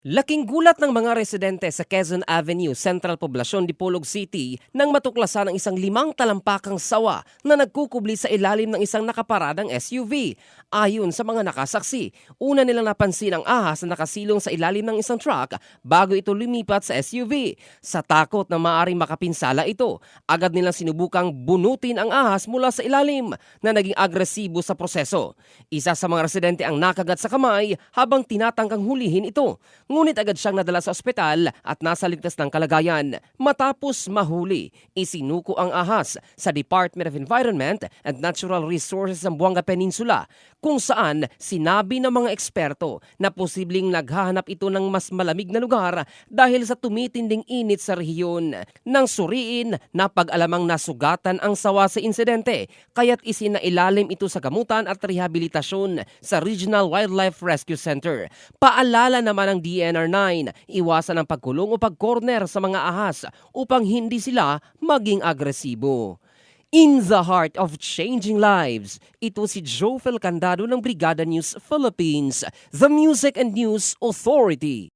Laking gulat ng mga residente sa Quezon Avenue, Central Poblacion, Dipolog City nang matuklasan ang isang 5 talampakang sawa na nagkukubli sa ilalim ng isang nakaparadang SUV. Ayon sa mga nakasaksi, una nilang napansin ang ahas na nakasilong sa ilalim ng isang truck bago ito lumipat sa SUV. Sa takot na maaaring makapinsala ito, agad nilang sinubukang bunutin ang ahas mula sa ilalim na naging agresibo sa proseso. Isa sa mga residente ang nakagat sa kamay habang tinatangkang hulihin ito. Ngunit agad siyang nadala sa ospital at nasa ligtas ng kalagayan. Matapos mahuli, isinuko ang ahas sa Department of Environment and Natural Resources ng Buanga Peninsula, kung saan sinabi ng mga eksperto na posibleng naghahanap ito ng mas malamig na lugar dahil sa tumitinding init sa rehiyon. Nang suriin, napag-alamang nasugatan ang sawa sa insidente, kaya't isinailalim ito sa gamutan at rehabilitasyon sa Regional Wildlife Rescue Center. Paalala naman ng DNR9, iwasan ang pagkulong o pag-corner sa mga ahas upang hindi sila maging agresibo. In the heart of changing lives, ito si Jofel Candado ng Brigada News Philippines, the Music and News Authority.